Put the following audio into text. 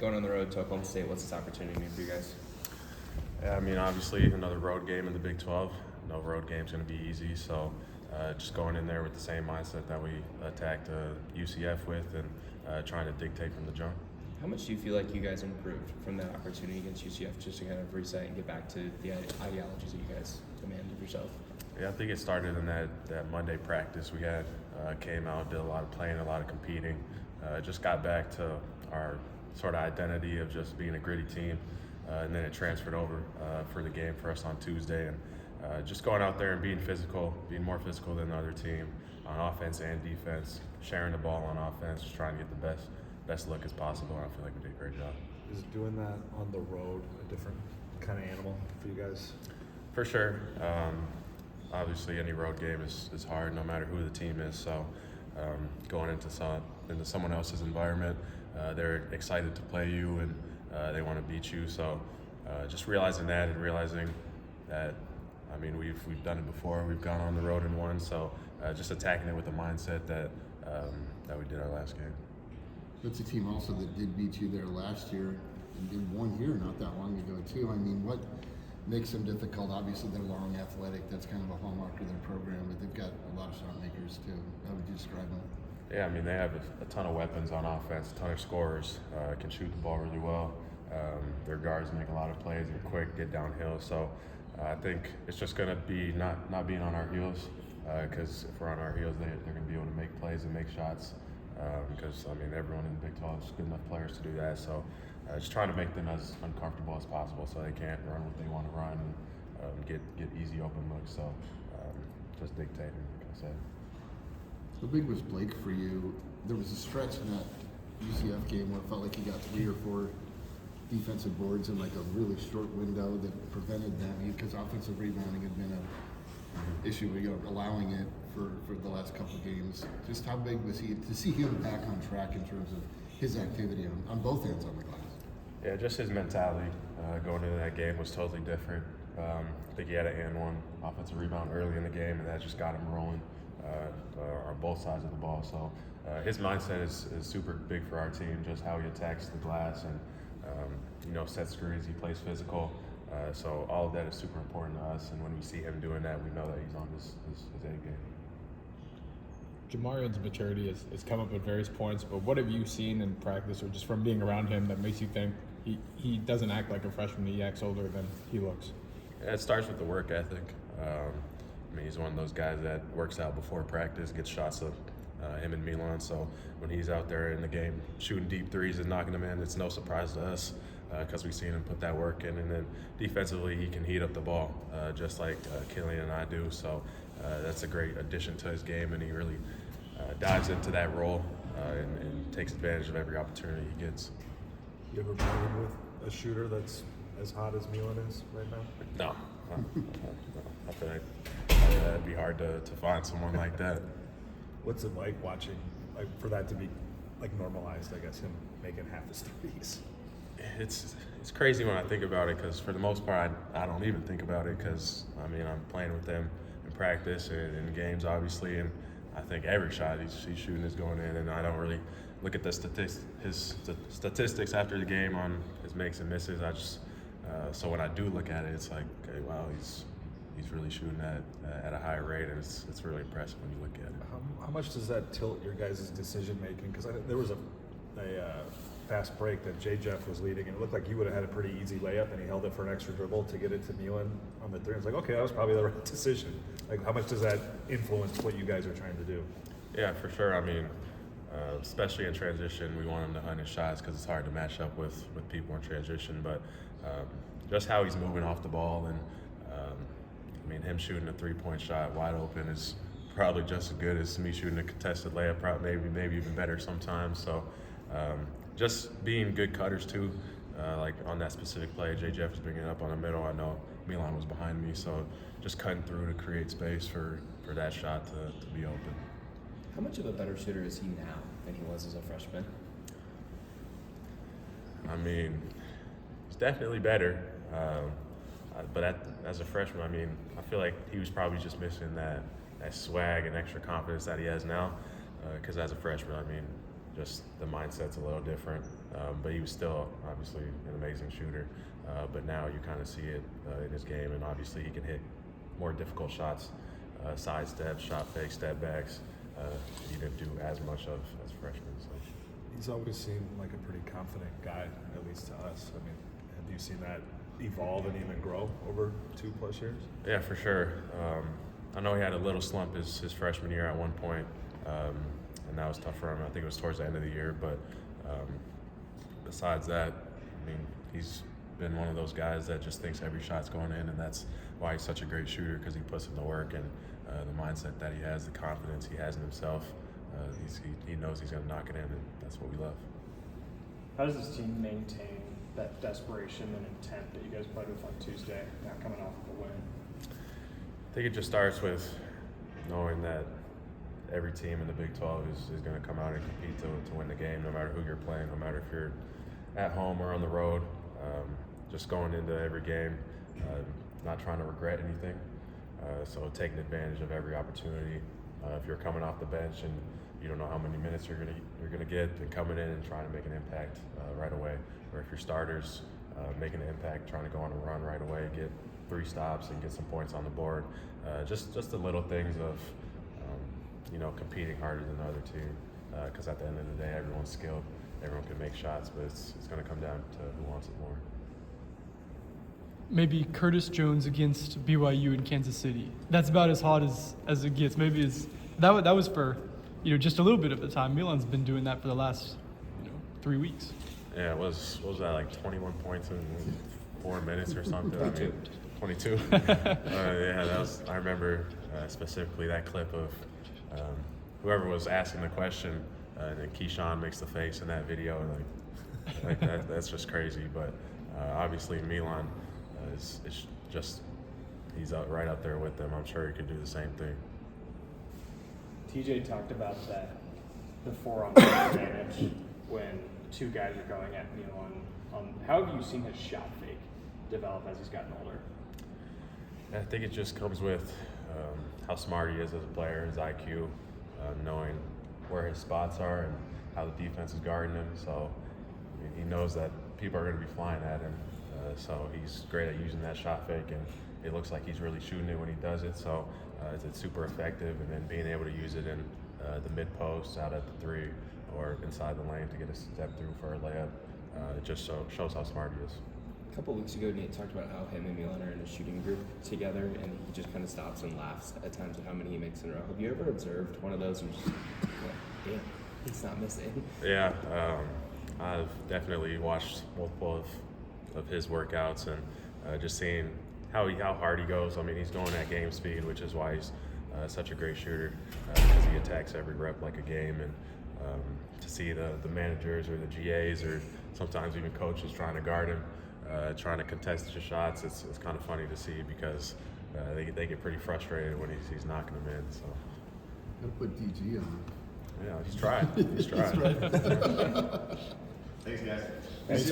Going on the road to Oklahoma State, what's this opportunity mean for you guys? Yeah, I mean, obviously another road game in the Big 12. No road game's going to be easy, so just going in there with the same mindset that we attacked UCF with and trying to dictate from the jump. How much do you feel like you guys improved from that opportunity against UCF just to kind of reset and get back to the ideologies that you guys demanded of yourself? Yeah, I think it started in that Monday practice. We had came out, did a lot of playing, a lot of competing, just got back to our sort of identity of just being a gritty team, and then it transferred over for the game for us on Tuesday, and just going out there and being physical, being more physical than the other team on offense and defense, sharing the ball on offense, just trying to get the best look as possible, and I feel like we did a great job. Is doing that on the road a different kind of animal for you guys? For sure. Obviously, any road game is hard, no matter who the team is. So, going into someone else's environment, they're excited to play you and they want to beat you. So, just realizing that and realizing that, I mean, we've done it before. We've gone on the road and won. So, just attacking it with the mindset that we did our last game. That's a team also that did beat you there last year and did one here not that long ago too. I mean, what makes them difficult? Obviously, they're long, athletic. That's kind of a hallmark of their program, but they've got a lot of shot makers too. How would you describe them? Yeah, I mean, they have a ton of weapons on offense, a ton of scorers, can shoot the ball really well. Their guards make a lot of plays, they're quick, get downhill. So I think it's just going to be not being on our heels, because if we're on our heels, they're going to be able to make plays and make shots. Because, I mean, everyone in the Big 12 is good enough players to do that. So just trying to make them as uncomfortable as possible so they can't run what they want to run and get easy open looks. So just dictating, like I said. How big was Blake for you? There was a stretch in that UCF game where it felt like he got 3 or 4 defensive boards in like a really short window that prevented them, because offensive rebounding had been an issue, allowing it for the last couple of games. Just how big was he to see him back on track in terms of his activity on both ends on the glass? Yeah, just his mentality going into that game was totally different. I think he had an and one offensive rebound early in the game, and that just got him rolling on both sides of the ball. So his mindset is super big for our team, just how he attacks the glass and sets screens, he plays physical. So all of that is super important to us, and when we see him doing that, we know that he's on his A game. Jamarion's maturity has come up at various points, but what have you seen in practice or just from being around him that makes you think he doesn't act like a freshman, he acts older than he looks? Yeah, it starts with the work ethic. I mean, he's one of those guys that works out before practice, gets shots of him and Milan. So when he's out there in the game shooting deep threes and knocking them in, it's no surprise to us because we've seen him put that work in. And then defensively, he can heat up the ball just like Killian and I do. So that's a great addition to his game, and he really dives into that role and takes advantage of every opportunity he gets. You ever played with a shooter that's as hot as Milan is right now? No. I feel like that'd be hard to find someone like that. What's it like watching, like for that to be like normalized, I guess, him making half his threes? It's crazy when I think about it, because for the most part I don't even think about it, because I mean, I'm playing with them in practice and in games obviously, and I think every shot he's shooting is going in, and I don't really look at his statistics after the game on his makes and misses. I just so when I do look at it, it's like, okay, wow, he's really shooting at a high rate, and it's really impressive when you look at it. How much does that tilt your guys' decision making? Because there was a fast break that Jeff was leading, and it looked like you would have had a pretty easy layup, and he held it for an extra dribble to get it to Milan on the three. It's like, okay, that was probably the right decision. Like, how much does that influence what you guys are trying to do? Yeah, for sure. I mean, especially in transition, we want him to hunt his shots because it's hard to match up with people in transition. But just how he's moving off the ball, and I mean, him shooting a three-point shot wide open is probably just as good as me shooting a contested layup, maybe even better sometimes. So just being good cutters too, like on that specific play, Jeff was bringing it up on the middle. I know Milan was behind me, so just cutting through to create space for that shot to be open. How much of a better shooter is he now than he was as a freshman? I mean, he's definitely better. But as a freshman, I mean, I feel like he was probably just missing that swag and extra confidence that he has now. Because as a freshman, I mean, just the mindset's a little different. but he was still obviously an amazing shooter. But now you kind of see it in his game, and obviously he can hit more difficult shots, side steps, shot fakes, step backs. He didn't do as much of as freshman. So. He's always seemed like a pretty confident guy, at least to us. I mean, have you seen that evolve and even grow over 2+ years? Yeah, for sure. I know he had a little slump his freshman year at one point, and that was tough for him. I think it was towards the end of the year. But besides that, I mean, he's been one of those guys that just thinks every shot's going in, and that's why he's such a great shooter, because he puts in the work and the mindset that he has, the confidence he has in himself. He knows he's going to knock it in, and that's what we love. How does this team maintain that desperation and intent that you guys played with on Tuesday, now coming off of a win? I think it just starts with knowing that every team in the Big 12 is going to come out and compete to win the game, no matter who you're playing, no matter if you're at home or on the road. Just going into every game, not trying to regret anything. So taking advantage of every opportunity. If you're coming off the bench and you don't know how many minutes you're gonna get, then coming in and trying to make an impact right away. Or if you're starters, making an impact, trying to go on a run right away, get 3 stops and get some points on the board. Just the little things of competing harder than the other team. Because at the end of the day, everyone's skilled, everyone can make shots, but it's going to come down to who wants it more. Maybe Curtis Jones against BYU in Kansas City. That's about as hot as it gets. Maybe that was for just a little bit of the time. Milan's been doing that for the last 3 weeks. Yeah, what was that, like 21 points in 4 minutes or something? 22. 22. Yeah, that was. I remember specifically that clip of whoever was asking the question, and then Keyshawn makes the face in that video, like that's just crazy. But obviously Milan is just he's right up there with them. I'm sure he could do the same thing. TJ talked about that the 4-on-1 advantage when 2 guys are going at Milan. How have you seen his shot fake develop as he's gotten older? I think it just comes with how smart he is as a player, his IQ, knowing where his spots are and how the defense is guarding him. So he knows that people are going to be flying at him. So he's great at using that shot fake, and it looks like he's really shooting it when he does it. So it's super effective, and then being able to use it in the mid post, out at the 3, or inside the lane to get a step through for a layup. It just shows how smart he is. A couple weeks ago, Nate talked about how him and Milan are in a shooting group together, and he just kind of stops and laughs at times at how many he makes in a row. Have you ever observed one of those who's just like, damn, he's not missing? Yeah, I've definitely watched multiple of his workouts, and just seeing how hard he goes. I mean, he's going at game speed, which is why he's such a great shooter, because he attacks every rep like a game. And to see the managers or the GAs or sometimes even coaches trying to guard him, trying to contest his shots, it's kind of funny to see, because they get pretty frustrated when he's knocking them in. So Gotta put DG on. yeah, he's tried. He's tried. Thanks, guys. Thanks.